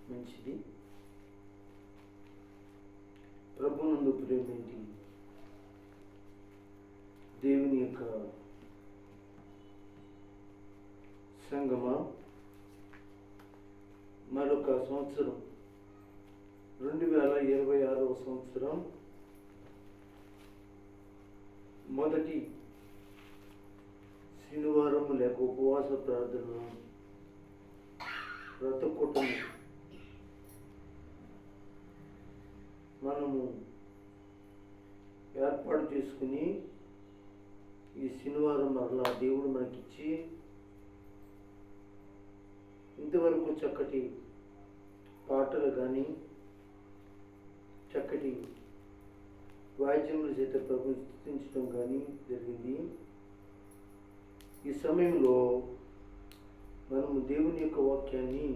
మంచిది. ప్రభునందు ప్రేమేంటి దేవుని యొక్క సంగమా, మరొక సంవత్సరం 2026వ సంవత్సరం మొదటి శనివారం లేక ఉపవాస ప్రార్థన వ్రతకూటం మనము ఏర్పాటు చేసుకుని ఈ శనివారం మరలా దేవుడు మనకిచ్చి ఇంతవరకు చక్కటి పాటలు కానీ చక్కటి వాయిద్యముల చేత ప్రభుని స్తుతించడం కానీ జరిగింది. ఈ సమయంలో మనము దేవుని యొక్క వాక్యాన్ని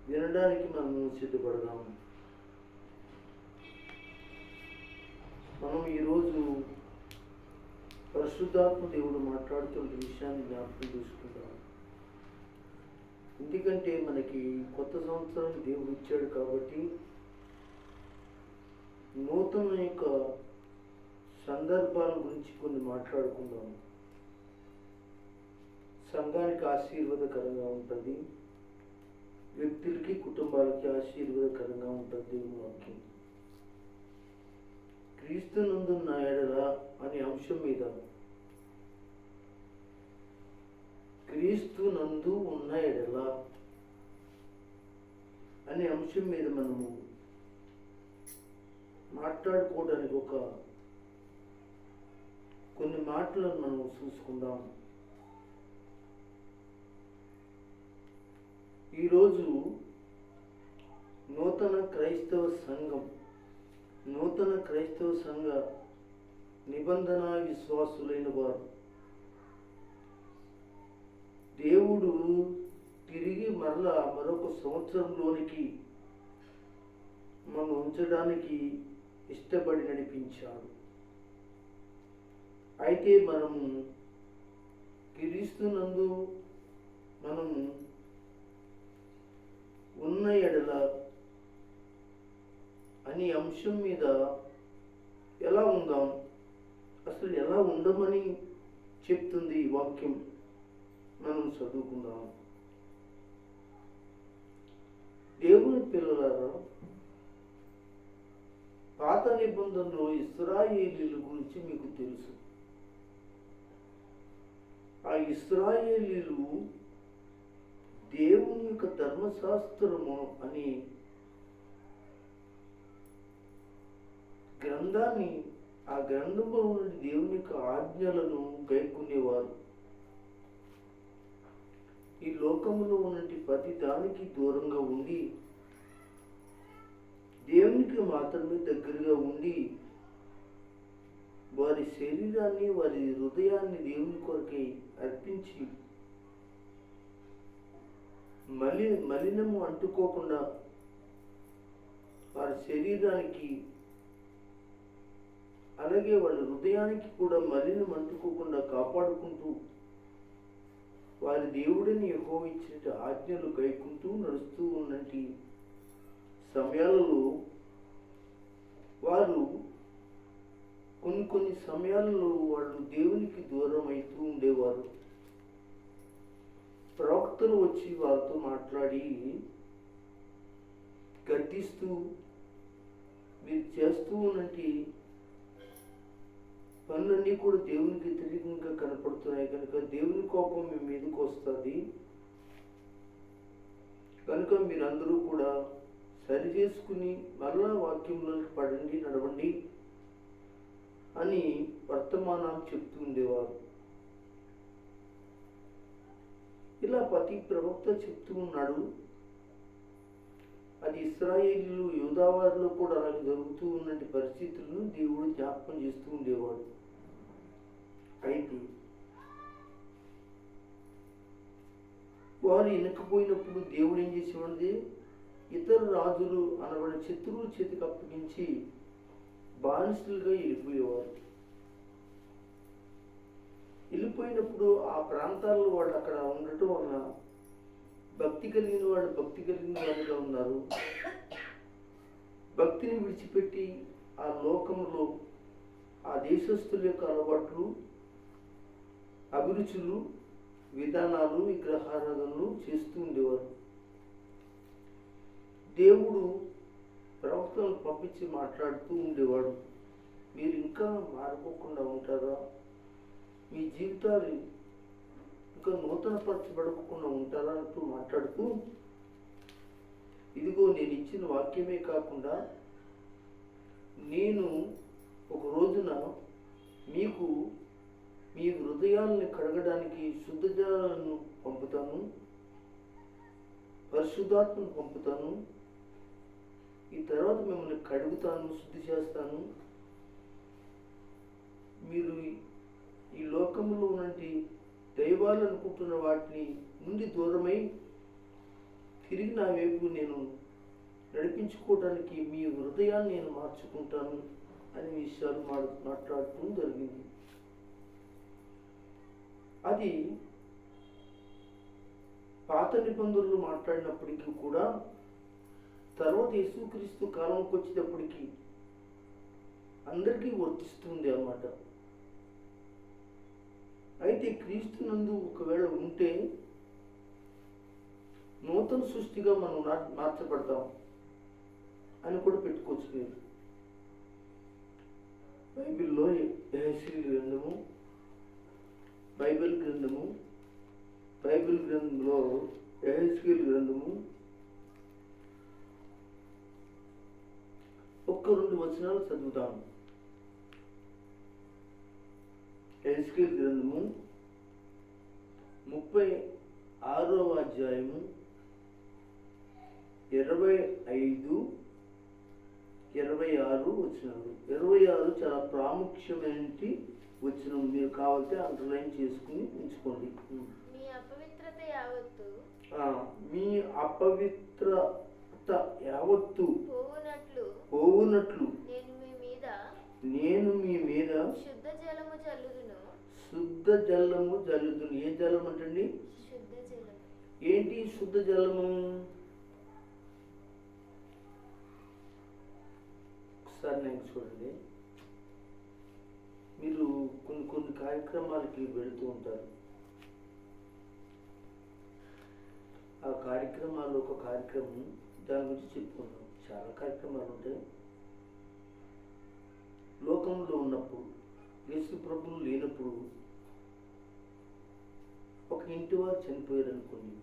వినడానికి మనము సిద్ధపడదాము. మనం ఈరోజు పరిశుద్ధాత్మ దేవుడు మాట్లాడుతున్న విషయాన్ని జ్ఞాపకం చేసుకుంటాం. ఎందుకంటే మనకి కొత్త సంవత్సరం దేవుడు ఇచ్చాడు కాబట్టి నూతన యొక్క సందర్భాల గురించి కొన్ని మాట్లాడుకుందాం. సంఘానికి ఆశీర్వాదకరంగా ఉంటుంది, వ్యక్తులకి కుటుంబాలకి ఆశీర్వాదకరంగా ఉంటుంది దేవుని వాక్యం. క్రీస్తు నందున్న ఎడల అనే అంశం మీద, క్రీస్తు నందు ఉన్న ఎడల అనే అంశం మీద మనము మాట్లాడుకోవడానికి కొన్ని మాటలను మనం చూసుకుందాం. ఈరోజు నూతన క్రైస్తవ సంఘ నిబంధన విశ్వాసులైన వారు దేవుడు తిరిగి మరొక సంవత్సరంలోనికి మనం ఉంచడానికి ఇష్టపడి నడిపించాడు. అయితే మనము క్రీస్తునందు మనము ఉన్న ఎడల అనే అంశం మీద ఎలా ఉందాం, అసలు ఎలా ఉండమని చెప్తుంది ఈ వాక్యం, మనం చదువుకుందాం. దేవుని పిల్లలారా, పాత నిబంధనలో ఇశ్రాయేలీల గురించి మీకు తెలుసు. ఆ ఇశ్రాయేలీలు దేవుని యొక్క ధర్మశాస్త్రము అని గ్రంథాన్ని, ఆ గ్రంథంలో ఉన్న దేవుని యొక్క ఆజ్ఞలను గైకొనేవారు. ఈ లోకంలో ఉన్నటి ప్రతి దానికి దూరంగా ఉండి దేవునికి మాత్రమే దగ్గరగా ఉండి వారి శరీరాన్ని, వారి హృదయాన్ని దేవుని కొరకై అర్పించి మలినము అంటుకోకుండా వారి శరీరానికి అలాగే వాళ్ళ హృదయానికి కూడా మలినం అంటుకోకుండా కాపాడుకుంటూ వారి దేవుడిని యెహోవా ఇచ్చిన ఆజ్ఞలు గైకుంటూ నడుస్తూ ఉన్నటి సమయాలలో వారు కొన్ని సమయాలలో వాళ్ళు దేవునికి దూరం అవుతూ ఉండేవారు. ప్రవక్తలు వచ్చి వారితో మాట్లాడి గద్దిస్తూ, మీరు చేస్తూ ఉన్నటి పనులన్నీ కూడా దేవునికి వ్యతిరేకంగా కనపడుతున్నాయి కనుక దేవుని కోపం మీ మీదకి వస్తుంది, కనుక మీరందరూ కూడా సరి చేసుకుని మరలా వాక్యంలోకి పడండి, నడవండి అని వర్తమానాలు చెప్తూ ఉండేవారు. ఇలా ప్రతి ప్రవక్త చెప్తూ ఉన్నాడు. అది ఇశ్రాయేలీలు యూదావారిలో కూడా అలాగే జరుగుతూ ఉన్నటి పరిస్థితులను దేవుడు జ్ఞాపకం చేస్తూ ఉండేవాడు. అయితే వారు వెనకపోయినప్పుడు దేవుడు ఏం చేసేవాడి, ఇతర రాజులు అనబడిన శత్రువుల చేతికి అప్పగించి బానిసలుగా వెళ్ళిపోయేవారు. వెళ్ళిపోయినప్పుడు ఆ ప్రాంతాల్లో వాళ్ళు అక్కడ ఉండటం వలన భక్తి కలిగిన వాడు భక్తి కలిగిన వాడుగా ఉన్నారు. భక్తిని విడిచిపెట్టి ఆ లోకంలో ఆ దేశస్థుల యొక్క అలవాట్లు, అభిరుచులు, విధానాలు, విగ్రహారాధనలు చేస్తూ ఉండేవారు. దేవుడు ప్రవక్తలను పంపించి మాట్లాడుతూ ఉండేవాడు. మీరు ఇంకా మారిపోకుండా ఉంటారా? మీ జీవితాలు ఇంకా నూతనపరచబడకుండా ఉంటారా అంటూ మాట్లాడుతూ, ఇదిగో నేను ఇచ్చిన వాక్యమే కాకుండా నేను ఒక రోజున మీకు మీ హృదయాలను కడగడానికి శుద్ధ జలాలను పంపుతాను, పరిశుద్ధాత్మను పంపుతాను. ఈ తర్వాత మిమ్మల్ని కడుగుతాను, శుద్ధి చేస్తాను. మీరు ఈ లోకంలో ఉన్నటి దైవాలు అనుకుంటున్న వాటిని నుండి దూరమై తిరిగి నా వైపు నేను నడిపించుకోవడానికి మీ హృదయాన్ని నేను మార్చుకుంటాను అనే విషయాలు మాట్లాడటం జరిగింది. అది పాత నిబంధనలు మాట్లాడినప్పటికీ కూడా తర్వాత యేసుక్రీస్తు కాలంకి వచ్చేటప్పటికి అందరికీ వర్తిస్తుంది అన్నమాట. అయితే క్రీస్తు నందు ఒకవేళ ఉంటే నూతన సృష్టిగా మనం మార్చబడతాం అని కూడా పెట్టుకోవచ్చు. మీరు బైబిల్లో యెహెజ్కేలు గ్రంథము, బైబిల్ గ్రంథంలో యెహెజ్కేలు గ్రంథము 1-2 వచనాలు చదువుతాను. యెహెజ్కేలు గ్రంథము 36వ అధ్యాయము 25-26 వచనాలు. 26 చాలా ప్రాముఖ్యమైన వచనం. మీరు కావాలంటే అండర్లైన్ చేసుకుని ఉంచుకోండి. మీ అపవిత్రత యావత్తు పోవునట్లు నేను మీ మీద శుద్ధ జలము జల్లుదును. ఏ జలం అంటండి? శుద్ధ జలం. ఏంటి శుద్ధ జలము? ఒకసారి నేను చూడండి. మీరు కొన్ని కార్యక్రమాలకి వెళుతూ ఉంటారు. ఆ కార్యక్రమాల్లో ఒక కార్యక్రమం దాని గురించి చెప్పుకున్నాం. చాలా కార్యక్రమాలు ఉంటాయి. లోకంలో ఉన్నప్పుడు, యేసు ప్రభువు లేనప్పుడు ఒక ఇంటి వారు చనిపోయారు అనుకోండి.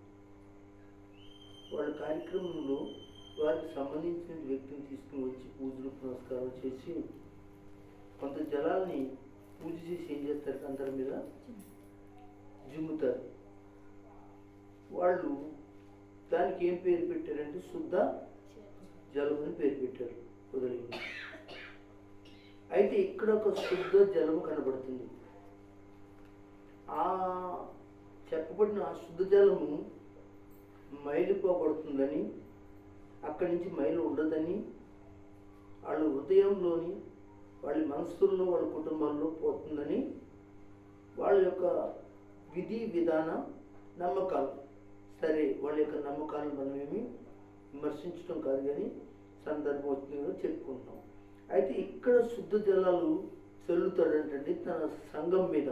వాళ్ళ కార్యక్రమంలో వారికి సంబంధించిన వ్యక్తిని తీసుకుని వచ్చి పూజలు పునస్కారం చేసి కొంత జలాల్ని పూజ చేసి ఏం చేస్తారు? అందరి మీద జిమ్ముతారు. వాళ్ళు దానికి ఏం పేరు పెట్టారంటే శుద్ధ జలం అని పేరు పెట్టారు. కుదరింది. అయితే ఇక్కడ ఒక శుద్ధ జలం కనబడుతుంది. ఆ చెప్పబడిన ఆ శుద్ధ జలము మైలిపోబడుతుందని, అక్కడి నుంచి మైలు ఉండదని, వాళ్ళ హృదయంలోని, వాళ్ళ మనస్సుల్లో, వాళ్ళ కుటుంబాల్లో పోతుందని వాళ్ళ యొక్క విధి విధాన నమ్మకాలు. సరే, వాళ్ళ యొక్క నమ్మకాలను మనమేమి విమర్శించడం కాదు, కానీ సందర్భోచితంగా చెప్పుకుంటాం. అయితే ఇక్కడ శుద్ధ జలాలు చల్లుతాడంటండి తన సంఘం మీద.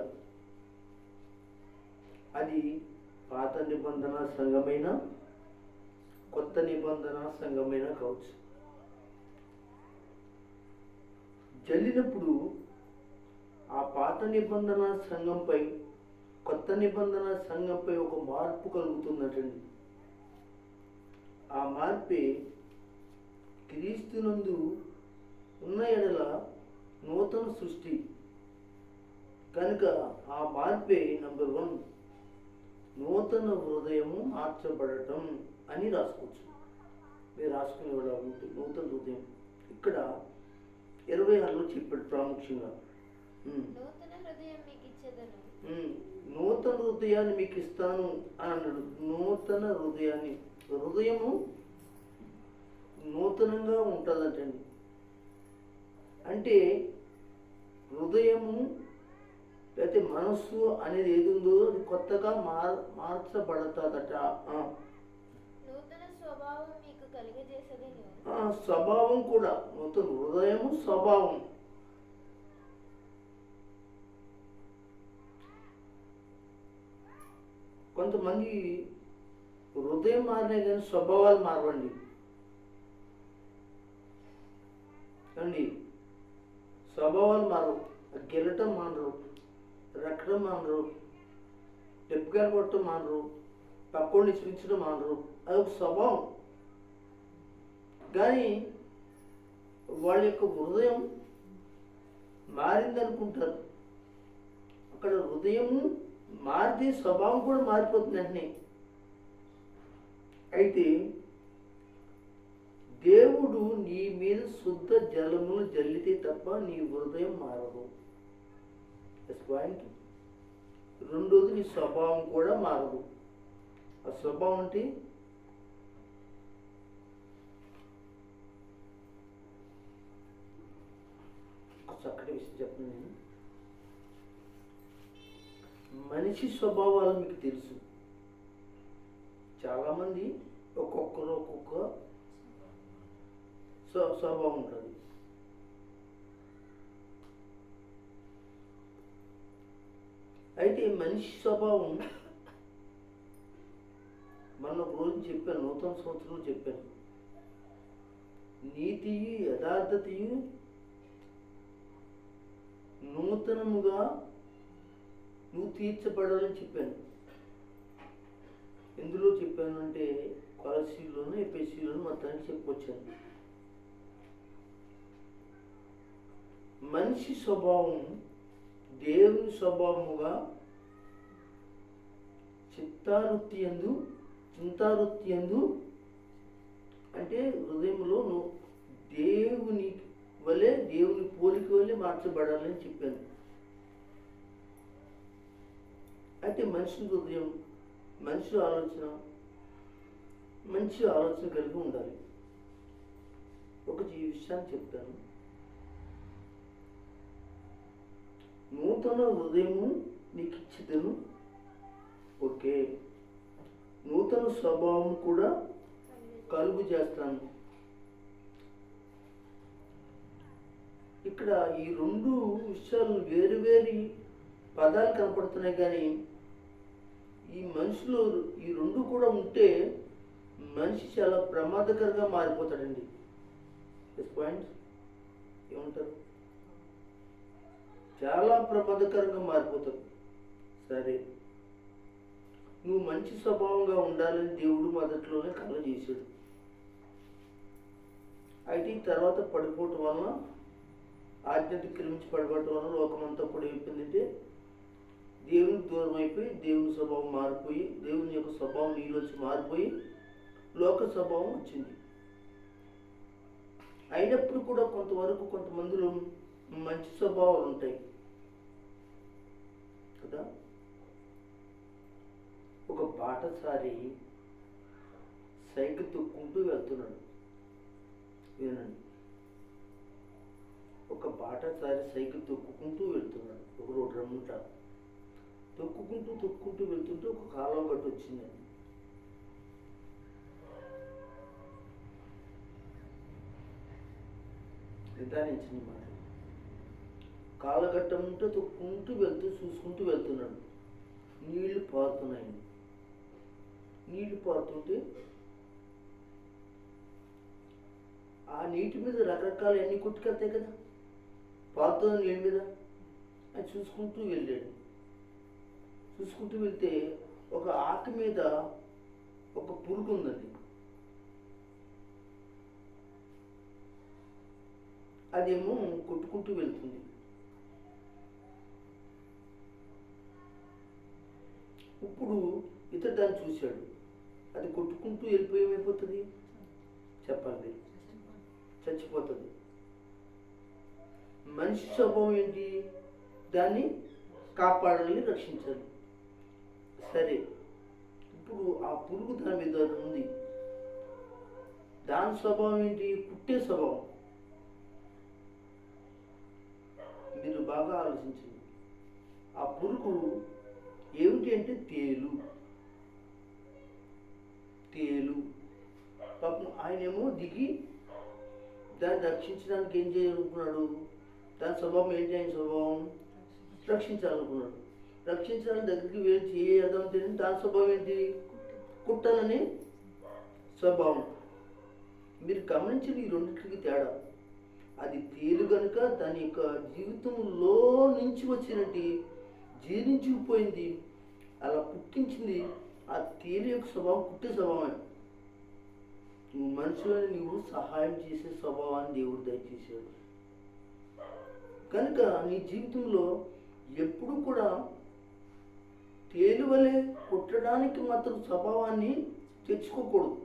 అది పాత నిబంధన సంఘమైన, కొత్త నిబంధన సంఘమైన కావచ్చు. జల్లినప్పుడు ఆ పాత నిబంధన సంఘంపై, కొత్త నిబంధన సంఘంపై ఒక మార్పు కలుగుతున్నట్టండి. ఆ మార్పే క్రీస్తునందు ఉన్న ఎడల నూతన సృష్టి కనుక ఆ మార్పే నంబర్ 1 నూతన హృదయము మార్చబడటం అని రాసుకోవచ్చు. మీరు రాసుకునేవాడు ఉంటే నూతన హృదయం. ఇక్కడ 26లో చెప్పాడు ప్రాముఖ్యంగా. నూతన హృదయాన్ని మీకు ఇస్తాను అని అన్నాడు. నూతన హృదయాన్ని, హృదయము నూతనంగా ఉంటుందంటండి. అంటే హృదయము లేకపోతే మనస్సు అనేది ఏది ఉందో అది కొత్తగా మార్చబడతాదట. నాకు కలిగజేసేదేను. స్వభావం కూడా నూతన హృదయము స్వభావం. కొంతమంది హృదయం మారినా కానీ స్వభావాలు మారవండి అండి. స్వభావాలు మారవు. గెలటం మానరు, రెక్కడం మానరు, డెప్పుగాలు కొట్టడం మానరు, పక్కోడిని చూపించడం మానరు. అది ఒక స్వభావం. కానీ వాళ్ళ యొక్క హృదయం మారిందనుకుంటారు. అక్కడ హృదయం మారితే స్వభావం కూడా మారిపోతుంది వెంటనే. అయితే దేవుడు నీ మీద శుద్ధ జలమును జల్లితే తప్ప నీ హృదయం మారదు. పాయింట్. రెండోది నీ స్వభావం కూడా మారదు. ఆ స్వభావం అంటే చక్కటి విషయం చెప్పను నేను. మనిషి స్వభావాలు మీకు తెలుసు. చాలామంది ఒక్కొక్కరు ఒక్కొక్క స్వభావం ఉంటుంది. అయితే మనిషి స్వభావం మొన్న ఒక రోజు చెప్పాను, నూతన సంవత్సరంలో చెప్పాను. నీతియు యథార్థతయు నూతనముగా నువ్వు తీర్చబడాలని చెప్పాను. ఎందులో చెప్పాను అంటే కొలసీలోను ఎఫెసీలోను మొత్తానికి చెప్పొచ్చాను. మనిషి స్వభావం దేవుని స్వభావముగా చింతావృత్తి యందు అంటే హృదయంలో దేవుని వలె, దేవుని పోలిక వలె మార్చబడాలని చెప్పాను. అయితే మనిషి హృదయం, మనిషి ఆలోచన మంచి ఆలోచన కలిగి ఉండాలి. ఒక విషయాన్ని చెప్తాను. నూతన హృదయము నీకు ఇచ్చిదను. ఓకే, నూతన స్వభావం కూడా కలుగు చేస్తాను. ఇక్కడ ఈ రెండు విషయాలు వేరు వేరు పదాలు కనపడుతున్నాయి. కానీ ఈ మనుషులు ఈ రెండు కూడా ఉంటే మనిషి చాలా ప్రమాదకరంగా మారిపోతాడండి. పాయింట్ ఏమంటారు? చాలా ప్రమాదకరంగా మారిపోతాడు. సరే, నువ్వు మంచి స్వభావంగా ఉండాలని దేవుడు మొదట్లోనే కలుగజేశాడు. అయితే ఈ తర్వాత పడిపోవటం వలన, ఆజ్ఞాతిక్రమించి పడిపోవటం వలన లోకమంతా కూడా ఏమైపోయిందంటే దేవునికి దూరం అయిపోయి, దేవుని స్వభావం మారిపోయి, దేవుని యొక్క స్వభావం నీలోంచి మారిపోయి లోక స్వభావం వచ్చింది. అయినప్పుడు కూడా కొంతవరకు కొంతమందిలో మంచి స్వభావాలు ఉంటాయి కదా. ఒక బాటసారి సైకిల్ తొక్కుంటూ వెళ్తున్నాడు. వినండి, ఒక బాటసారి సైకిల్ తొక్కుకుంటూ వెళ్తున్నాడు. ఒక రోడ్డు రమ్ముంట తొక్కుంటూ వెళ్తుంటే ఒక కాలువ గట్టు వచ్చిందండి. నిదానించింది మాట. కాలగట్టం ఉంటే తొక్కుంటూ చూసుకుంటూ వెళ్తున్నాడు. నీళ్లు పారుతున్నాయండి. నీళ్లు పారుతుంటే ఆ నీటి మీద రకరకాల అన్ని కొట్టుకెళ్తాయి కదా, పారుతున్న నీళ్ళ మీద. అది చూసుకుంటూ వెళ్ళాడు. చూసుకుంటూ వెళ్తే ఒక ఆకు మీద ఒక పురుగు ఉందండి. అదేమో కొట్టుకుంటూ వెళ్తుంది. ఇప్పుడు ఇతడు దాన్ని చూశాడు. అది కొట్టుకుంటూ వెళ్ళిపోయి ఏమైపోతుంది చెప్పండి? చచ్చిపోతుంది. మనిషి స్వభావం ఏంటి? దాన్ని కాపాడాలి, రక్షించాలి. సరే, ఇప్పుడు ఆ పురుగు దాని మీద ఉంది. దాని స్వభావం ఏంటి? పుట్టే స్వభావం. మీరు బాగా ఆలోచించండి. ఆ పురుగు ఏమిటి అంటే తేలు. పాపం ఆయనేమో దిగి దాన్ని రక్షించడానికి ఏం చేయాలనుకున్నాడు? దాని స్వభావం ఏంటి? ఆయన స్వభావం రక్షించాలనుకున్నాడు. రక్షించాలని దగ్గరికి వెళ్ళి చేద్దాం తెలియదు. దాని స్వభావం ఏంటి? కుట్టాలని స్వభావం. మీరు గమనించిన ఈ రెండింటికి తేడా. అది తేలు కనుక దాని యొక్క జీవితంలో నుంచి వచ్చినట్టు జీర్ణించుకుపోయింది, అలా పుట్టించింది. ఆ తేలి యొక్క స్వభావం కుట్టే స్వభావమే. నువ్వు మనుషులని నువ్వు సహాయం చేసే స్వభావాన్ని దేవుడు దయచేసాడు కనుక నీ జీవితంలో ఎప్పుడు కూడా తేలువలే కుట్టడానికి మాత్రం స్వభావాన్ని తెచ్చుకోకూడదు.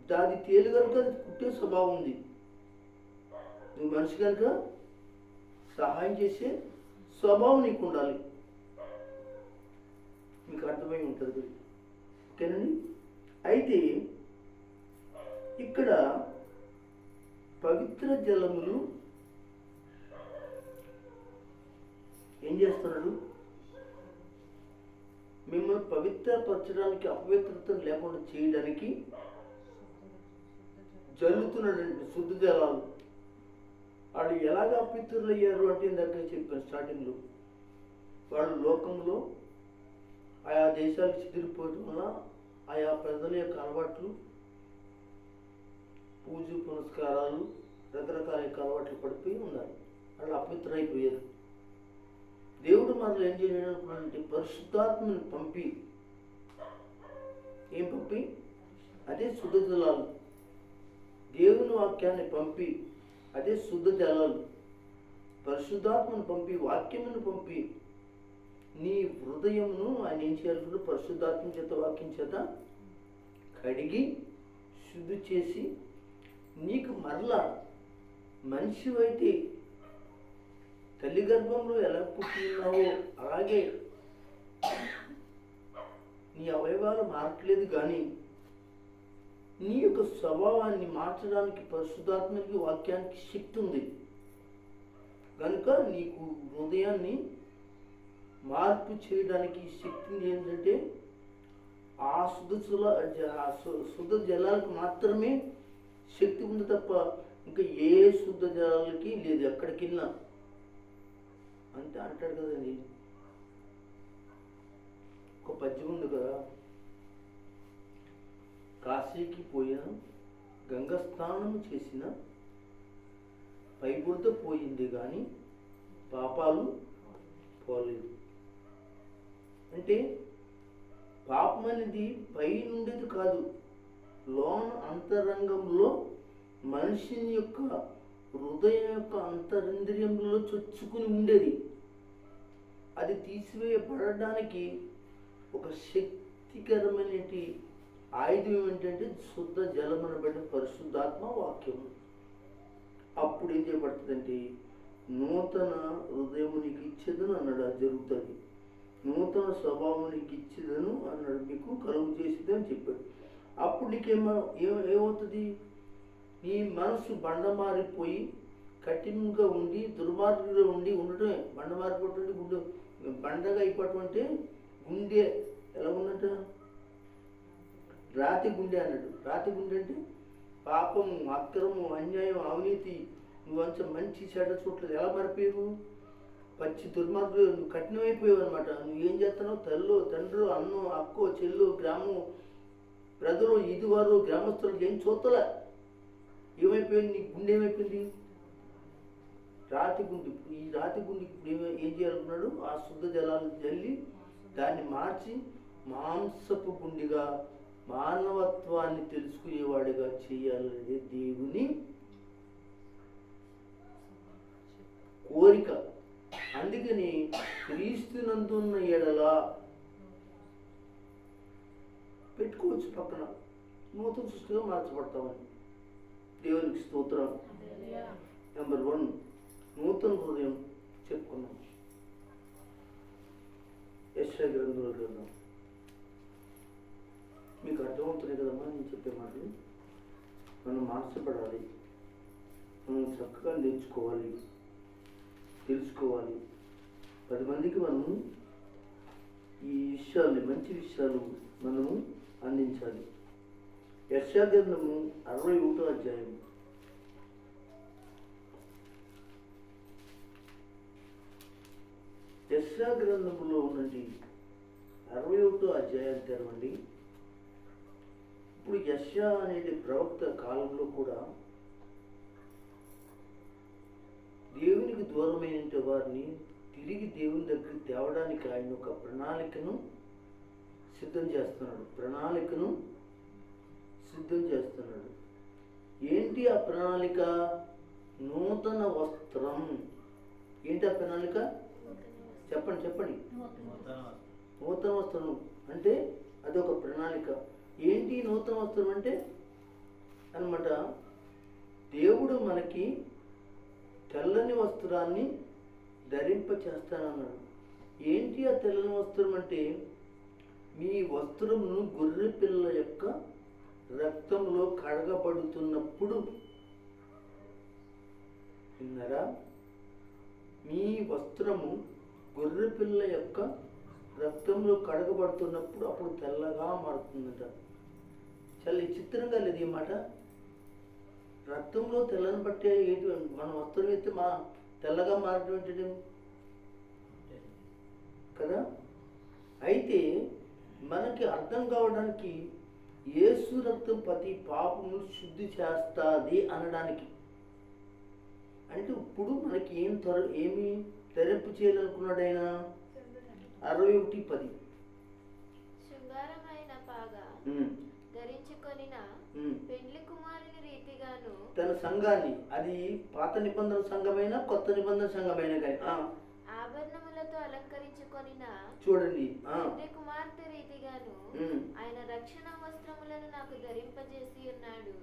దాని తేలు కనుక కుట్టే స్వభావం ఉంది. నువ్వు మనిషి కనుక సహాయం చేసే స్వభావం నీకు ఉండాలి. మీకు అర్థమై ఉంటుంది. ఓకేనండి. అయితే ఇక్కడ పవిత్ర జలములు ఏం చేస్తున్నాడు? మిమ్మల్ని పవిత్రపరచడానికి, అపవిత్రత లేకుండా చేయడానికి జల్లుతున్నాడండి శుద్ధ జలాలు. వాళ్ళు ఎలాగ అపవిత్రులు అయ్యారు అంటే ఇందాక చెప్పాను స్టార్టింగ్లో. వాళ్ళు లోకంలో ఆయా దేశాలకు చెదిరిపోవడం వల్ల ఆయా ప్రజల యొక్క అలవాట్లు, పూజ పునస్కారాలు, రకరకాల యొక్క అలవాట్లు పడిపోయి ఉన్నారు. వాళ్ళు అపవిత్రైపోయారు. దేవుడు మనలో ఏం చేయాలనుకున్నాడంటే పరిశుద్ధాత్మని పంపి, ఏం పంపి? అదే శుద్ధ జలాలు. దేవుని వాక్యాన్ని పంపి, అదే శుద్ధ జలాలు. పరిశుద్ధాత్మను పంపి, వాక్యమును పంపి, నీ హృదయమును ఆయన ఏం చేయాలి? పరిశుద్ధాత్మ చేత, వాక్యం చేత కడిగి శుద్ధి చేసి నీకు మరలా మనిషివైతే తల్లి గర్భంలో ఎలా పుట్టినావో అలాగే నీ అవయవాలు మారట్లేదు, కానీ నీ యొక్క స్వభావాన్ని మార్చడానికి పరిశుద్ధాత్మకి, వాక్యానికి శక్తి ఉంది కనుక నీకు హృదయాన్ని మార్పు చేయడానికి శక్తిని ఏంటంటే ఆ శుద్ధ జలాలకు మాత్రమే శక్తి ఉంది తప్ప ఇంకా ఏ శుద్ధ జలాలకి లేదు. ఎక్కడికి వెళ్ళినా అంతే అంటాడు కదండి. ఒక పద్యం ఉంది కదా, కాశీకి పోయిన గంగ స్నానము చేసిన పైబురద పోయింది కానీ పాపాలు పోలేదు. అంటే పాపం అనేది పై నుండేది కాదు, లోన అంతరంగంలో మనిషిని యొక్క హృదయం యొక్క అంతరింద్రియంలో చొచ్చుకుని ఉండేది. అది తీసివేయబడడానికి ఒక శక్తికరమైన ఆయుధం ఏమిటంటే శుద్ధ జలమనబడిన పరిశుద్ధాత్మ వాక్యము. అప్పుడు ఏం చేయబడుతుందంటే నూతన హృదయము నీకు ఇచ్చేదను అన్నాడు. అది జరుగుతుంది. నూతన స్వభావం నీకు ఇచ్చేదను అన్నాడు, మీకు కలుగు చేసేది అని చెప్పాడు. అప్పుడు ఏమవుతుంది? నీ మనసు బండమారిపోయి కఠినంగా ఉండి దుర్మార్గుగా ఉండటమే. బండమారిపోతుంటే గుండె బండగా అయిపోవటం అంటే గుండె ఎలా ఉన్నట్టు రాతి గుండె అన్నాడు. రాతి గుండె అంటే పాపము, అక్రమం, అన్యాయం, అవినీతి, నువ్వంత మంచి చెడ్డ చూడలేదు. ఎలా మారిపోయావు? పచ్చి దుర్మార్గులు. నువ్వు కఠినమైపోయావు అనమాట. నువ్వు ఏం చేస్తున్నావు? తల్లు, తండ్రు, అన్ను, అక్కో, చెల్లు, గ్రామం, ప్రజలు, ఇదివారు, గ్రామస్తులు ఏం చూస్తలే. ఏమైపోయింది? నీ గుండె ఏమైపోయింది? రాతి గుండె. ఈ రాతి గుండెకి ఇప్పుడు ఏం చేయాలనుకున్నాడు? ఆ శుద్ధ జలాలు జల్లి దాన్ని మార్చి మాంసపు గుండెగా, మానవత్వాన్ని తెలుసుకునేవాడిగా చేయాలనేది దేవుని కోరిక. అందుకని క్రీస్తునందున్న ఎడల పెట్టుకోవచ్చు పక్కన, నూతన సృష్టిగా మార్చబడతామని. దేవునికి స్తోత్రం. నెంబర్ 1 నూతన హృదయం చెప్పుకున్నాం. యెషయా గ్రంథంలో గ్రంథం మీకు అర్థమవుతున్నాయి కదమ్మా నేను చెప్పే మాటలు. మనం మార్చబడాలి, మనం చక్కగా నేర్చుకోవాలి, తెలుసుకోవాలి. 10 మందికి మనము ఈ విషయాలు, మంచి విషయాలు మనము అందించాలి. యెషయా గ్రంథము 61వ అధ్యాయం. యెషయా గ్రంథములో ఉన్నది 61వ అధ్యాయం తెరవండి. ఇప్పుడు యెషయా అనేది ప్రవక్త కాలంలో కూడా దేవునికి దూరమైన వారిని తిరిగి దేవుని దగ్గరికి తేవడానికి ఆయన ఒక ప్రణాళికను సిద్ధం చేస్తున్నాడు. ఏంటి ఆ ప్రణాళిక? నూతన వస్త్రం. ఏంటి ఆ ప్రణాళిక? చెప్పండి. నూతన వస్త్రం అంటే అదొక ప్రణాళిక. ఏంటి నూతన వస్త్రం అంటే అన్నమాట, దేవుడు మనకి తెల్లని వస్త్రాన్ని ధరింప చేస్తానన్నాడు. ఏంటి ఆ తెల్లని వస్త్రం అంటే, మీ వస్త్రమును గొర్రె పిల్ల యొక్క రక్తంలో కడగబడుతున్నప్పుడు, విన్నారా? మీ వస్త్రము గొర్రె పిల్ల యొక్క రక్తంలో కడగబడుతున్నప్పుడు అప్పుడు తెల్లగా మారుతుందట. చాలా విచిత్రంగా లేదు ఈ మాట. రక్తంలో తెల్లని బట్టే ఏంటి, మన వస్త్రం అయితే మా తెల్లగా మారటం ఏంటి కదా? అయితే మనకి అర్థం కావడానికి యేసు రక్తం ప్రతి పాపము శుద్ధి చేస్తుంది అనడానికి. అంటే ఇప్పుడు మనకి ఏమి తెరపు చేయాలనుకున్నాడు ఆయన? 61:10 శృంగారమైన పాగా ధరించుకొనిన పెండ్లి కుమారుని రీతిగాను తన సంఘాన్ని, అది పాత నిబంధన సంఘమైన కొత్త నిబంధన సంఘమైన కానీ ఆభరణములతో అలంకరించుకొనిన చూడండి పెండ్లి కుమార్తె రీతిగాను ఆయన రక్షణ వస్త్రములను నాకు ధరింపజేసి ఉన్నాడు.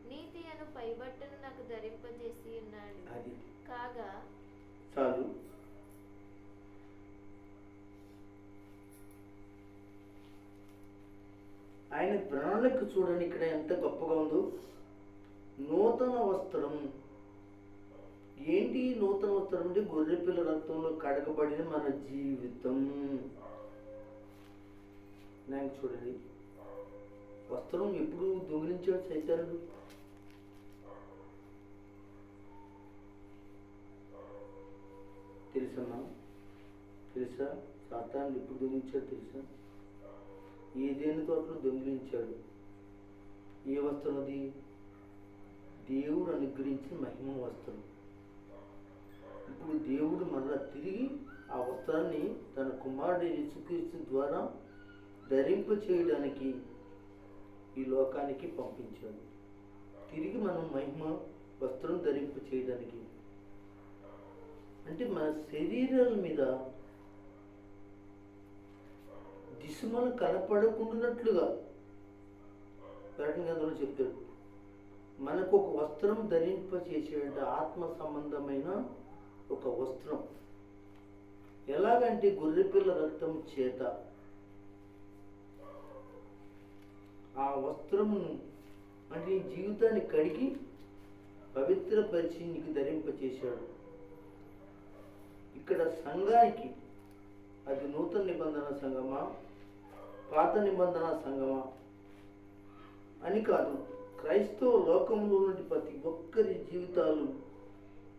నీతి అను పైబట్టను నాకు ధరింపజేసి ఉన్నాడు. అది కాగా చాలు. ఆయన ప్రణాళిక చూడండి ఇక్కడ ఎంత గొప్పగా ఉందో. నూతన వస్త్రం. ఏంటి నూతన వస్త్రం అంటే గొర్రెపిల్ల రక్తంలో కడగబడిన మన జీవితం. నాకు చూడండి, వస్త్రం ఎప్పుడు దొంగిలించాడు సైతానుడు? తెలుసా? సాతానుడు ఎప్పుడు దొంగిలించాడు తెలుసా? ఏదేని తోటలో దొంగిలించాడు. ఏ వస్త్రం అది? దేవుడు అనుగ్రహించిన మహిమ వస్త్రం. ఇప్పుడు దేవుడు మరలా తిరిగి ఆ వస్త్రాన్ని తన కుమారుడి యేసుక్రీస్తు ద్వారా ధరింప చేయడానికి ఈ లోకానికి పంపించాడు. తిరిగి మనం మహిమ వస్త్రం ధరింప చేయడానికి అంటే మన శరీరాల మీద దిశమలు కనపడకుండానట్లుగా ప్రకటన గ్రంథంలో చెప్తాడు. మనకు ఒక వస్త్రం ధరింప చేసేట ఆత్మ సంబంధమైన ఒక వస్త్రం. ఎలాగంటే గొర్రెపిల్ల రక్తం చేత ఆ వస్త్రము అంటే నీ జీవితాన్ని కడిగి పవిత్రపరిచి నీకు ధరింప చేశాడు. ఇక్కడ సంఘానికి అది నూతన నిబంధన సంఘమా పాత నిబంధన సంఘమా అని కాదు, క్రైస్తవ లోకంలో నుండి ప్రతి ఒక్కరి జీవితాలు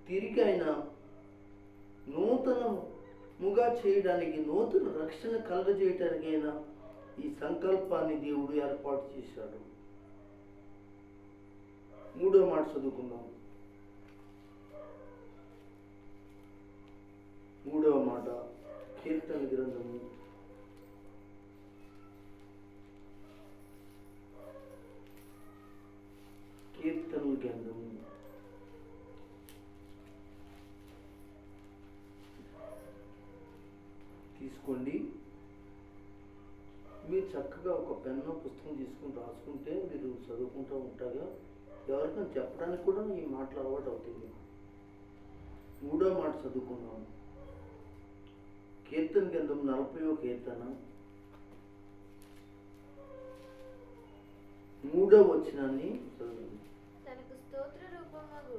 తిరిగి ఆయన నూతనముగా చేయడానికి, నూతన రక్షణ కలగజేయటానికి అయినా ఈ సంకల్పాన్ని దేవుడు ఏర్పాటు చేశాడు. 3వ మాట చదువుకుందాం. 3వ మాట కీర్తన గ్రంథము 3 తీసుకోండి. మీరు చక్కగా ఒక పెన్ను పుస్తకం తీసుకుని రాసుకుంటే మీరు చదువుకుంటూ ఉంటాగా ఎవరికైనా చెప్పడానికి కూడా ఈ మాటలు అలవాటు అవుతుంది. 3వ మాట చదువుకున్నాం. కీర్తన గ్రంథం 40వ కీర్తన 3వ వచనాన్ని చదువు. తనకు స్తోత్ర రూపమగు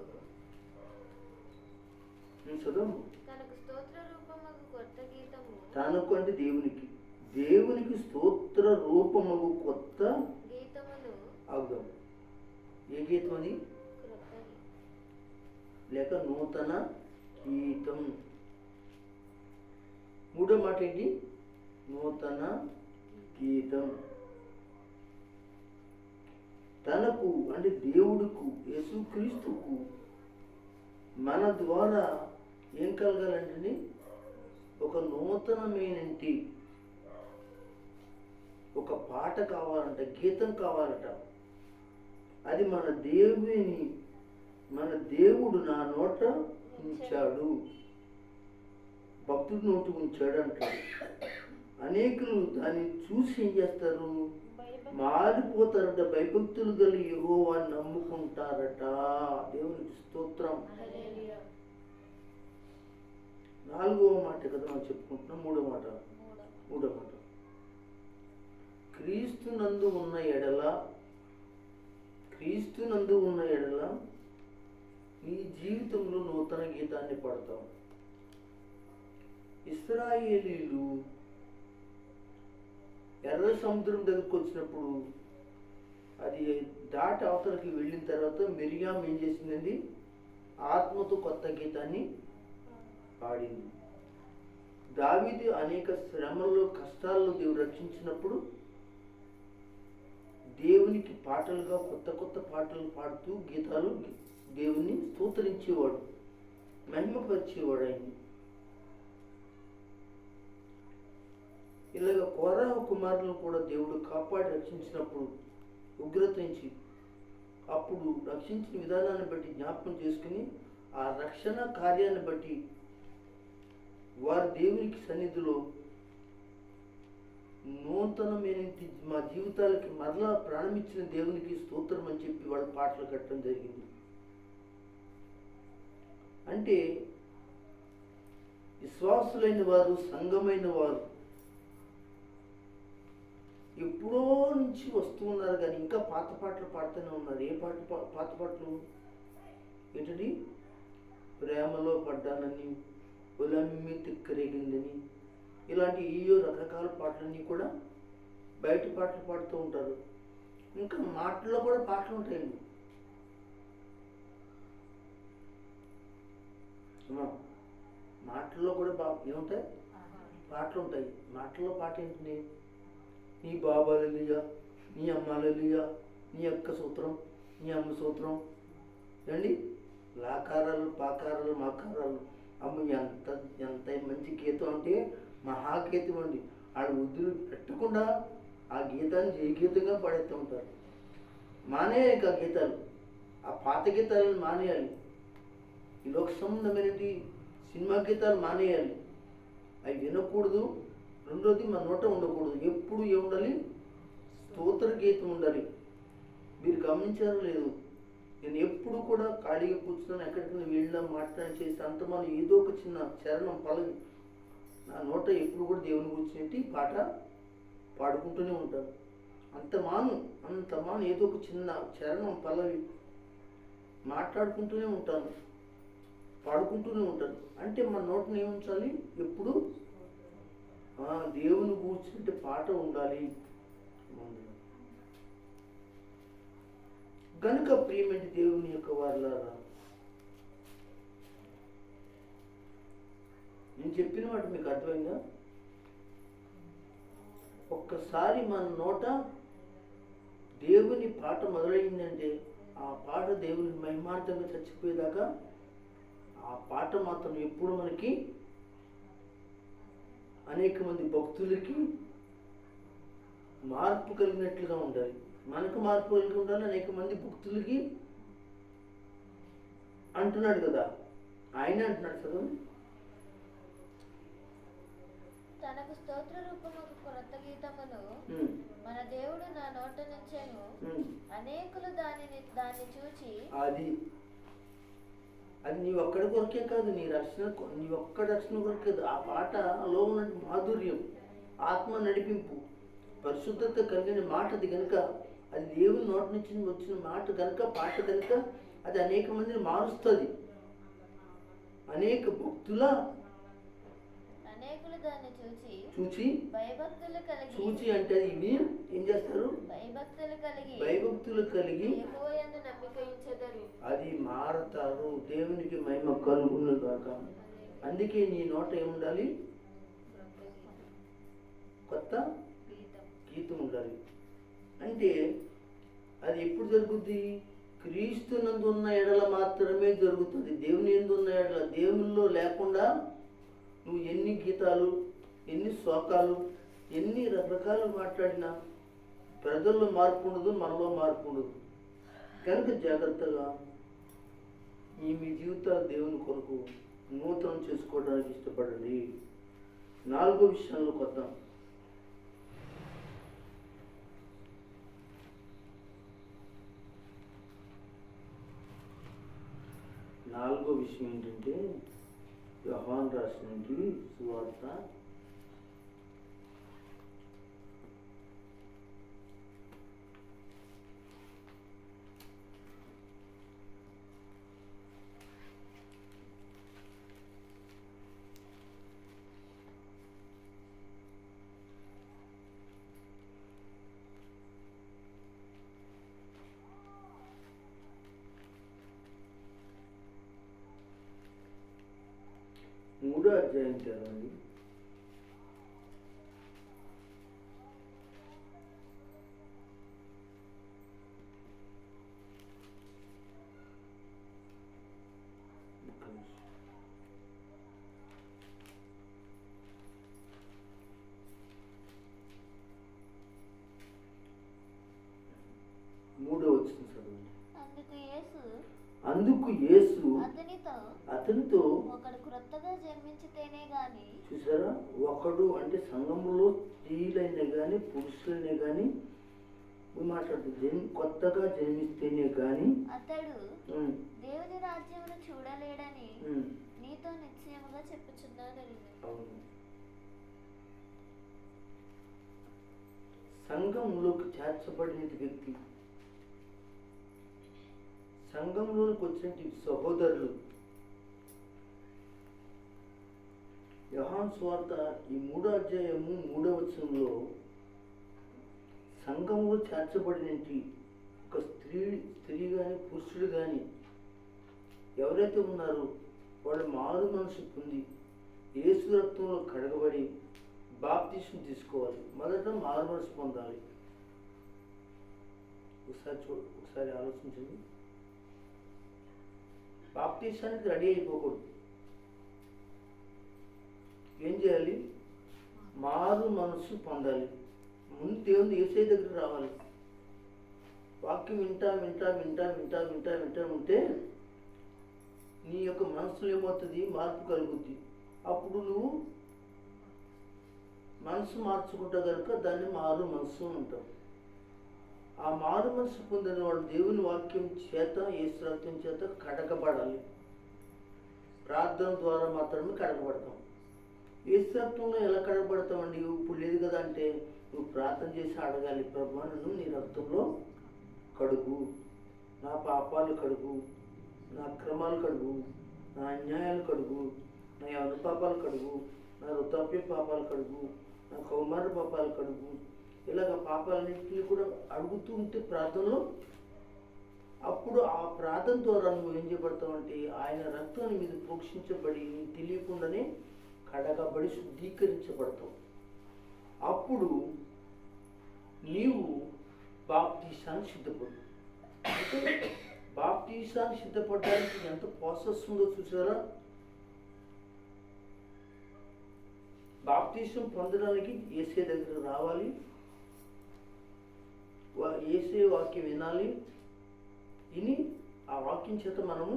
చదువు. తనకు స్తోత్ర రూపమగు కొత్త గీతము. తనకు అంటే దేవునికి స్తోత్ర రూపమగు కొత్త అవుదాం. ఏ గీతం అది? లేక నూతన గీతం. మూడో మాట ఏంటి? నూతన గీతం. తనకు అంటే దేవుడుకు, యేసుక్రీస్తుకు మన ద్వారా ఏం కలగాలంటే ఒక నూతనమైనటి ఒక పాట కావాలంట, గీతం కావాలట. అది మన దేవుడు నా నోట ఉంచాడు, భక్తుడి నోటి ఉంచాడు అంటాడు. అనేకులు దాన్ని చూసి ఏం చేస్తారు? మారిపోతారట, భయభక్తులు కలిగి యెహోవాను నమ్ముకుంటారట. దేవునికి స్తోత్రం. నాలుగవ మాట కదా మనం చెప్పుకుంటున్నాం. మూడో మాట క్రీస్తునందు ఉన్న ఎడల నీ జీవితంలో నూతన గీతాన్ని పడతాం. ఇశ్రాయేలీలు ఎర్ర సముద్రం దగ్గరకు వచ్చినప్పుడు అది దాటి అవతలకి వెళ్ళిన తర్వాత మిరియాం ఏం చేసిందండి? ఆత్మతో కొత్త గీతాన్ని పాడింది. దావీదు అనేక శ్రమల్లో, కష్టాల్లో దేవుడు రక్షించినప్పుడు దేవునికి పాటలుగా కొత్త కొత్త పాటలు పాడుతూ గీతాలు దేవుని స్తోత్రించేవాడు, మహిమపరిచేవాడు ఆయన్ని. ఇలాగ కోరహ కుమారులను కూడా దేవుడు కాపాడి రక్షించినప్పుడు ఉగ్రత నుంచి, అప్పుడు రక్షించిన విధానాన్ని బట్టి జ్ఞాపకం చేసుకుని ఆ రక్షణ కార్యాన్ని బట్టి వారు దేవునికి సన్నిధిలో నూతనమైన మా జీవితాలకి మరలా ప్రాణమిచ్చిన దేవునికి స్తోత్రం అని చెప్పి వాళ్ళు పాటలు కట్టడం జరిగింది. అంటే విశ్వాసులైన వారు, సంఘమైన వారు ఎప్పుడో నుంచి వస్తూ ఉన్నారు కానీ ఇంకా పాత పాటలు పాడుతూనే ఉన్నారు. ఏ పాత పాటలు ఏంటండి? ప్రేమలో పడ్డానని, ఒలమ్మి తిక్కరేగిందని, ఇలాంటి ఏయో రకరకాల పాటలన్నీ కూడా బయట పాటలు పాడుతూ ఉంటారు. ఇంకా మాటల్లో కూడా పాటలు ఉంటాయండి. మాటల్లో కూడా ఏముంటాయి? పాటలు ఉంటాయి. మాటల్లో పాట ఏంటండి? నీ బాబాలలియా, నీ అమ్మాలలియా, నీ అక్క సూత్రం, నీ అమ్మ సూత్రం అండి, లాకారాలు, పాకారాలు, మాకారాలు. అమ్మ ఎంత మంచి గీతం అంటే మహాగీతం అండి. వాళ్ళు వద్దులు పెట్టకుండా ఆ గీతాన్ని ఏ గీతంగా పాడేస్తూ ఉంటారు. మానేయాలి ఆ గీతాలు, ఆ పాత గీతాలను మానేయాలి. ఈ లోక సంబంధమైనటువంటి సినిమా గీతాలు మానేయాలి, అవి వినకూడదు. రెండోది మన నోట ఉండకూడదు. ఎప్పుడు ఏముండాలి? స్తోత్ర గీతం ఉండాలి. మీరు గమనించారో లేదు, నేను ఎప్పుడు కూడా ఖాళీగా కూర్చున్నాను, ఎక్కడికైనా వెళ్ళినా మాట్లాడి చేసి అంతమాను ఏదో ఒక చిన్న చరణం పల్లవి నా నోట ఎప్పుడు కూడా దేవుని కూర్చునేటి పాట పాడుకుంటూనే ఉంటాను. అంతమాను ఏదో ఒక చిన్న చరణం పల్లవి మాట్లాడుకుంటూనే ఉంటాను, పాడుకుంటూనే ఉంటాను. అంటే మన నోటను ఏముంచాలి? ఎప్పుడు దేవుని కూర్చుంటే పాట ఉండాలి. గనుక ప్రియమైన దేవుని యొక్క వారలారా, నేను చెప్పిన మాట మీకు అర్థమైందా? ఒక్కసారి మన నోట దేవుని పాట మొదలైందంటే ఆ పాట దేవుని మహిమార్థంగా చచ్చిపోయేదాకా ఆ పాట మాత్రం ఎప్పుడు మనకి అనేక మంది భక్తులకి మార్పు కలిగినట్లుగా ఉండాలి. మనకు మార్పు కలిగి ఉండాలి, అనేక మంది భక్తులకి అంటున్నాడు కదా, ఆయన అంటున్నాడు కదా, తనకు స్తోత్ర రూపము క్రొత్త గీతమును మన దేవుడు నా నోట నుంచెను, అనేకులు దాన్ని చూచి. అది నీ ఒక్కడి కొరకే కాదు, నీ ఒక్క రక్షణ కొరకే కాదు. ఆ పాటలో ఉన్న మాధుర్యం, ఆత్మ నడిపింపు, పరిశుద్ధత కలిగిన మాట అది కనుక, అది దేవుని నోటి నుంచి వచ్చిన మాట కనుక, పాట కనుక అది అనేక మందిని మారుస్తుంది. అనేక భక్తుల దాన్ని చూచి చూచి భయభక్తులు కలిగి చూచి అంటే ఇవి ఏం చేస్తారు? భయభక్తులు కలిగి యెహోవాయందు నమ్మిక ఉంచెదరు. అది మారతారు. దేవునికి మహిమ కలుగును గాక. అందుకే నీ నోట ఏముండాలి? కొత్త గీతం ఉండాలి. అంటే అది ఎప్పుడు జరుగుద్ది? క్రీస్తునందు ఉన్న ఎడల మాత్రమే జరుగుతుంది. దేవుని యందు ఉన్న ఎడల, దేవునిలో లేకుండా నువ్వు ఎన్ని గీతాలు, ఎన్ని శ్లోకాలు, ఎన్ని రకరకాలు మాట్లాడినా ప్రజల్లో మార్పు ఉండదు, మనలో మార్పు ఉండదు. కనుక జాగ్రత్తగా మీ జీవితాలు దేవుని కొరకు నూతనం చేసుకోవడానికి ఇష్టపడండి. 4వ విషయంలోకి వద్దాం. 4వ విషయం ఏంటంటే యోహాను రాసినటువంటి సువార్త 3వ అధ్యాయం చదవండి. అందుకు యేసు అతనితో చూసారా, ఒకడు అంటే సంఘములో స్త్రీలైనా కానీ పురుషులైనా కానీ మాట్లాడుతుంది, కొత్తగా జన్మిస్తేనే కానీ అతడు దేవుని రాజ్యమును చూడలేడని నీతో నిశ్చయముగా చెప్పుచున్నాను. సంఘంలోకి చేర్చబడిన వ్యక్తి, సంఘంలోకి వచ్చిన సహోదరులు, యోహాను సువార్త ఈ 3వ అధ్యాయము 3వ వచనంలో సంఘంలో చేర్చబడిన ఒక స్త్రీ కానీ పురుషుడు కానీ ఎవరైతే ఉన్నారో వాళ్ళు మారు మనసు పొంది యేసు రక్తంలో కడగబడి బాప్తిస్మం తీసుకోవాలి. మొదట మారు మనసు పొందాలి. ఒకసారి ఆలోచించండి. బాప్తిసానికి రెడీ అయిపోకూడదు. ఏం చేయాలి? మారు మనసు పొందాలి. ముందు దేవుని యేసయ్య దగ్గర రావాలి. వాక్యం వింటా వింటా వింటా వింటా వింటా వింటా ఉంటే నీ యొక్క మనసులో ఏమవుతుంది? మార్పు కలుగుద్ది. అప్పుడు నువ్వు మనసు మార్చుకుంటా కనుక దాన్ని మారు మనసు అంటావు. ఆ మారు మనసు పొందిన వాడు దేవుని వాక్యం చేత, యేసు రక్తం చేత కడగబడాలి. ప్రార్థన ద్వారా మాత్రమే కడగబడతాం. యేసు రక్తంలో ఎలా కడగబడతామండి? ఇప్పుడు లేదు కదా అంటే నువ్వు ప్రార్థన చేసి అడగాలి, ప్రభువా నన్ను నీ రక్తంలో కడుగు, నా పాపాలు కడుగు, నా అక్రమాలు కడుగు, నా అన్యాయాలు కడుగు, నా అనుపాపాలు కడుగు, నా వృద్ధాప్య పాపాలు కడుగు, నా కౌమార పాపాలు కడుగు. ఇలాగ పాపాలన్నింటినీ కూడా అడుగుతూ ఉంటే ప్రార్థనలో, అప్పుడు ఆ ప్రార్థన ద్వారా నువ్వు ఏం చేయబడతావంటే ఆయన రక్తాన్ని మీద ప్రోక్షించబడి తెలియకుండానే కడగబడి శుద్ధీకరించబడతావు. అప్పుడు నీవు బాప్తీసానికి సిద్ధపడు. అంటే బాప్తీసానికి సిద్ధపడడానికి ఎంత ప్రాసెస్ ఉందో చూసారా? బాప్తీసం పొందడానికి యేసే దగ్గర రావాలి, యేసే వాక్యం వినాలి. విని ఆ వాక్యం చేత మనము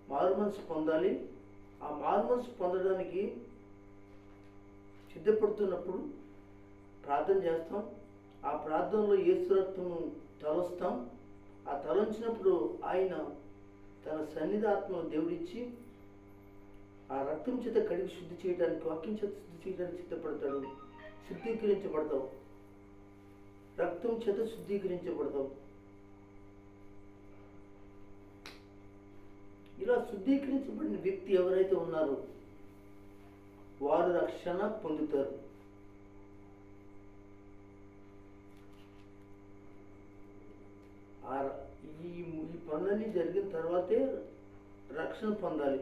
మారు మనసు పొందాలి. ఆ మారు మనసు పొందడానికి సిద్ధపడుతున్నప్పుడు ప్రార్థన చేస్తాం. ఆ ప్రార్థనలో యేసు రక్తము తలస్తాం. ఆ తలంచినప్పుడు ఆయన తన సన్నిధాత్మను దేవుడిచ్చి ఆ రక్తం చేత కడిగి శుద్ధి చేయడానికి, వాక్యం చేత శుద్ధి చేయడానికి సిద్ధపడతాడు. శుద్ధీకరించబడతావు, రక్తం చేత శుద్ధీకరించబడతావు. ఇలా శుద్ధీకరించబడిన వ్యక్తి ఎవరైతే ఉన్నారో వారు రక్షణ పొందుతారు. ఈ పనులన్నీ జరిగిన తర్వాతే రక్షణ పొందాలి.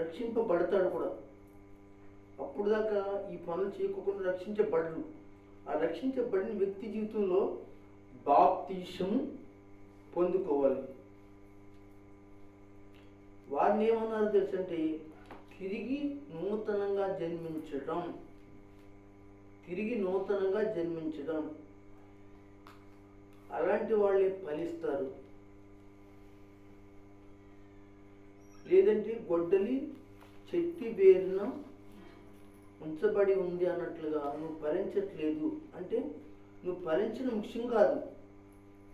రక్షింపబడతాడు కూడా. అప్పుడు దాకా ఈ పనులు చేయకుండా రక్షించబడరు. ఆ రక్షించబడిన వ్యక్తి జీవితంలో బాప్తీసం పొందుకోవాలి. వారిని ఏమన్నారు తెలుసంటే తిరిగి నూతనంగా జన్మించడం. అలాంటి వాళ్ళే ఫలిస్తారు. లేదంటే గొడ్డలి చెట్టు వేరున ఉంచబడి ఉంది అన్నట్లుగా నువ్వు ఫలించట్లేదు అంటే నువ్వు ఫలించడం ముఖ్యం కాదు.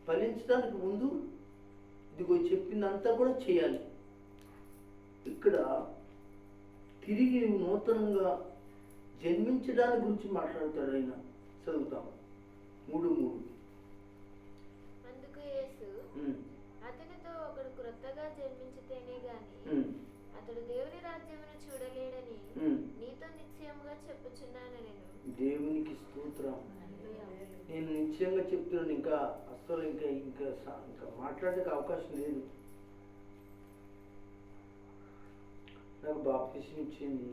ఫలించడానికి ముందు ఇదిగో చెప్పిందంతా కూడా చేయాలి. ఇక్కడ తిరిగి నూతనంగా జన్మించడానికి గురించి మాట్లాడతాడు ఆయన. చదువుతాం 3:3. అందుకు యేసు అతనితో ఒకడు క్రొత్తగా జన్మించితేనే గాని అతడు దేవుని రాజ్యమును చూడలేడని నీతో నిశ్చయముగా చెప్పుచున్నాను నేను. దేవునికి స్తోత్రం. నేను నిశ్చయంగా చెప్తున్నాను. ఇంకా అసలు ఇంకా మాట్లాడడానికి అవకాశం లేదు. నాకు బాప్తిసం ఇచ్చింది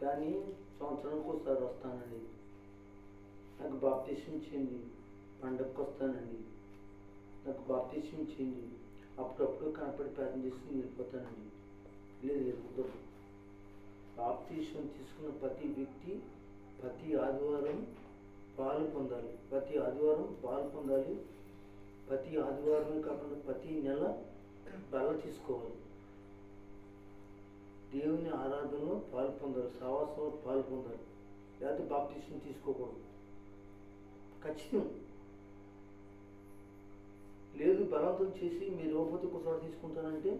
కానీ సంవత్సరానికి ఒకసారి వస్తానండి. నాకు బాప్తిసం ఇచ్చింది పండగకు వస్తానండి. నాకు బాప్తిసం ఇచ్చింది అప్పుడప్పుడు కనపడి ప్రార్థన చేసుకుని వెళ్ళిపోతానండి. లేదు కుదరదు. బాప్తిసం తీసుకున్న ప్రతి వ్యక్తి ప్రతి ఆదివారం పాలు పొందాలి. ప్రతి ఆదివారం కాకుండా ప్రతి నెల బల తీసుకోవాలి. దేవుని ఆరాధనలో పాలు పొందాలి. సహవాసంలో పాలు పొందాలి. లేకపోతే బాప్తిసం తీసుకోకూడదు. ఖచ్చితం. లేదు బలవంతం చేసి మీరు ఇవ్వకపోతే ఒకసారి తీసుకుంటానంటే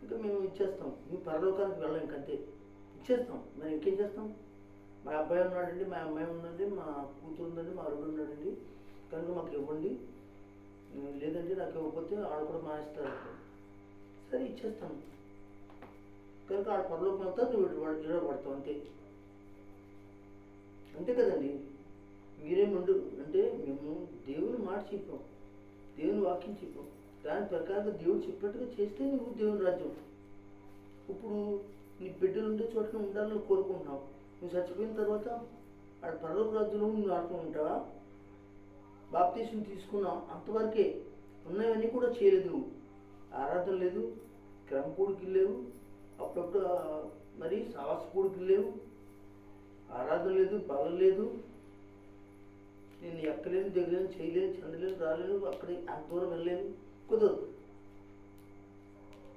ఇంకా మేము ఇచ్చేస్తాం. మేము పరలోకానికి వెళ్ళాం. ఇంకంతే ఇచ్చేస్తాం. మరి ఇంకేం చేస్తాం? మా అబ్బాయి ఉన్నాడండి, మా అమ్మాయి ఉందండి, మా కూతురు ఉందండి, మా అల్లుడు ఉన్నాడండి, కనుక మాకు ఇవ్వండి. లేదంటే నాకు ఇవ్వకపోతే ఆడ కూడా మానేస్తారు. సరే ఇచ్చేస్తాను. కనుక ఆడ పరలోకం అంతా నువ్వు విడబడతావు. అంతే కదండి. మీరేముండు అంటే మేము దేవుని మాట చెప్పాం, దేవుని వాక్యం చెప్పాం. దాని ప్రకారంగా దేవుడు చెప్పినట్టుగా చేస్తే నువ్వు దేవుని రాజ్యం. ఇప్పుడు నీ బిడ్డలు ఉండే చోట ఉండాలని కోరుకుంటున్నావు. నువ్వు చచ్చిపోయిన తర్వాత ఆడ పరలోక రాజ్యంలో నువ్వు ఆడుతూ ఉంటావా? బాప్తీసం తీసుకున్నావు అంతవరకే. ఉన్నవన్నీ కూడా చేయలేదు. నువ్వు ఆరాధన లేదు, క్రమ కూడికి లేవు, అప్పుడప్పుడు మరి సాహస కూడికి లేవు, ఆరాధన లేదు, బలం లేదు. నేను ఎక్కలేను, దిగలేను, చేయలేను, చెందలేను, రాలేను, అక్కడ అంత దూరం వెళ్ళలేను, కుదరదు.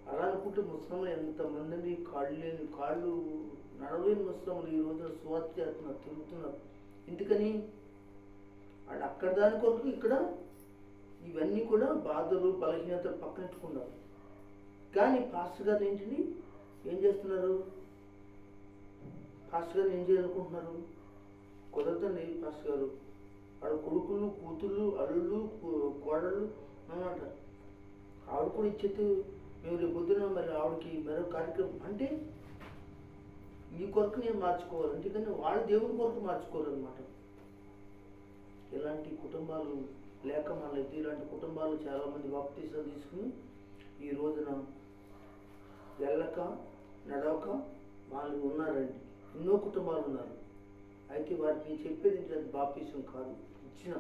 అలా అనుకుంటే ముస్లింలు ఎంతమందిని కాళ్ళు నడవలేని ముస్లింలు ఈ రోజున సువార్త చేస్తున్నారు, తిరుగుతున్నారు. ఎందుకని? వాళ్ళు అక్కడ దాని కొరకు ఇక్కడ ఇవన్నీ కూడా బాధలు బలహీనతలు పక్కనెట్టుకున్నారు. కానీ పాస్టర్ గారు ఏంటిని ఏం చేస్తున్నారు? పాస్టర్ గారు ఏం చేయాలనుకుంటున్నారు? కుదరదండి పాస్టర్ గారు. వాళ్ళ కొడుకులు, కూతుళ్ళు, అల్లుళ్ళు, కోడళ్ళు అన్నమాట. ఆవిడ కూడా ఇచ్చేది మేము రేపు పొద్దున మరి ఆవిడకి మరో కార్యక్రమం అంటే మీ కొరకు నేను మార్చుకోవాలి. ఎందుకంటే వాళ్ళు దేవుని కొరకు మార్చుకోవాలన్నమాట. ఇలాంటి కుటుంబాలు లేక మనైతే ఇలాంటి కుటుంబాలు చాలామంది బాప్తీసాలు తీసుకుని ఈ రోజున వెళ్ళక నడవక వాళ్ళు ఉన్నారండి. ఎన్నో కుటుంబాలు ఉన్నారు. అయితే వారికి చెప్పేది ఏంటంటే బాప్తీసం కాదు, ఇచ్చిన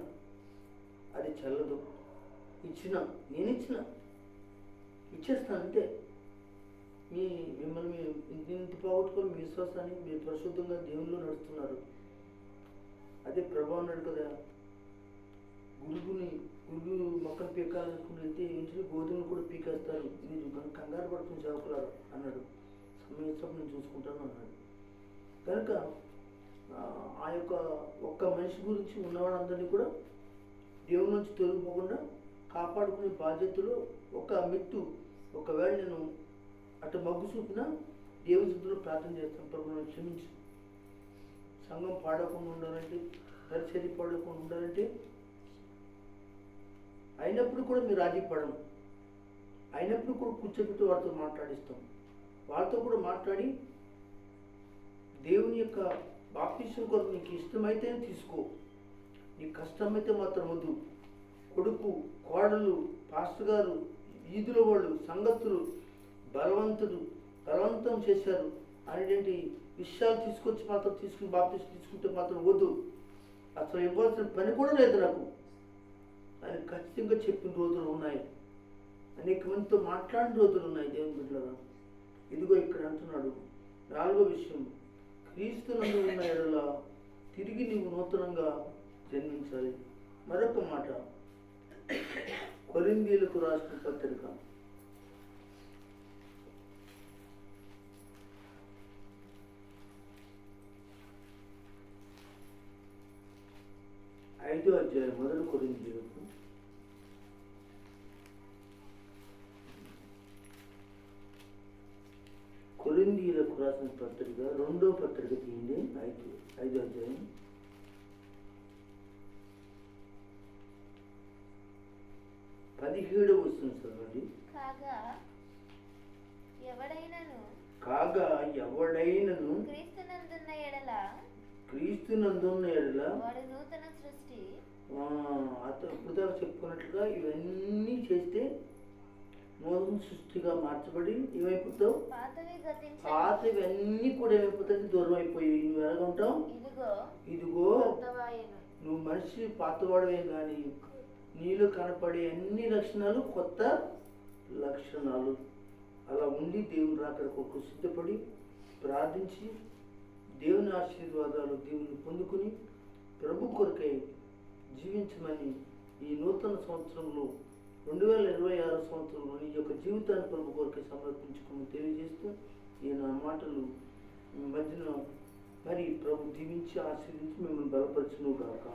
అది చల్లదు. నేను ఇచ్చేస్తాను అంతే. మిమ్మల్ని ఇంటి పోగొట్టుకొని మీ విశ్వాసాన్ని మీరు పరిశుద్ధంగా దేవుల్లో నడుస్తున్నారు. అదే ప్రభావం అన్నాడు కదా, గురుగు మొక్కలు పీకాలనుకుని వెళ్తే ఇంటికి గోధుమలు కూడా పీకేస్తారు, మీరు కంగారు పడుతున్న సేవకులారు అన్నాడు. సమయం నేను చూసుకుంటాను అన్నాడు. కనుక ఆ యొక్క ఒక్క మనిషి గురించి ఉన్నవాళ్ళందరినీ కూడా దేవుని నుంచి తొలగిపోకుండా కాపాడుకునే బాధ్యతలో ఒక మెట్టు ఒకవేళ నేను అటు మగ్గు చూపినా దేవుని స్థితిలో ప్రార్థన చేస్తాను. ప్రభు నన్ను క్షమించు. సంఘం పాడకుండా ఉండాలంటే, పరిచర్య పాడకుండా ఉండాలంటే అయినప్పుడు కూడా మీరు రాజీ పడము. అయినప్పుడు కూడా కూర్చోబెట్టి వారితో మాట్లాడిస్తాం. వాళ్ళతో కూడా మాట్లాడి దేవుని యొక్క బాప్తిసం కొరకు నీకు ఇష్టమైతేనే తీసుకో, నీకు కష్టమైతే మాత్రం వద్దు. కొడుకు, కోడలు, పాస్టర్ గారు, వీధుల వాళ్ళు, సంగతులు బలవంతం చేశారు అనేటువంటి విషయాలు తీసుకొచ్చి మాత్రం తీసుకుని బాప్తిసం తీసుకుంటే మాత్రం వద్దు, అసలు ఇవ్వాల్సిన పని కూడా లేదు నాకు అని ఖచ్చితంగా చెప్పిన రోజులు ఉన్నాయి. అనేక మందితో మాట్లాడిన రోజులు ఉన్నాయి దేవుని బిడ్డలారా. ఇదిగో ఇక్కడ అంటున్నాడు 4వ విషయం, క్రీస్తునందు ఉన్న ఎడల తిరిగి నీవు నూతనంగా జన్మించాలి. మరొక మాట, కొరింథీయులకు రాసిన పత్రిక 5వ అధ్యాయం, మొదటి కొరింథీయులకు రాసిన పత్రిక 2వ పత్రిక తీయండి, 5వ అధ్యాయం 17వ వచనం చదవండి. కాగా ఎవడైనను క్రీస్తునందున్న ఎడల వాడు నూతన సృష్టి. ఇప్పుడు దాకా చెప్పుకున్నట్లుగా ఇవన్నీ చేస్తే నూతన సృష్టిగా మార్చబడి ఏమైపోతావు, పాతవి అన్నీ కూడా ఏమైపోతాయి, దూరం అయిపోయి నువ్వు ఎలాగుంటావు, ఇదిగో నువ్వు మనిషి పాతవాడవే కానీ నీలో కనపడే అన్ని లక్షణాలు కొత్త లక్షణాలు. అలా ఉండి దేవుని రాకడ కొరకు సిద్ధపడి ప్రార్థించి దేవుని ఆశీర్వాదాలు దేవుని పొందుకుని ప్రభు కొరకై జీవించమని ఈ నూతన సంవత్సరంలో 2026 సంవత్సరంలో నీ యొక్క జీవితాన్ని ప్రభు కొరకై సమర్పించుకుని తెలియజేస్తూ ఈ నా మాటలు మీ మధ్యన మరి ప్రభు దీవించి ఆశీర్వించి మిమ్మల్ని బలపరచును గాక.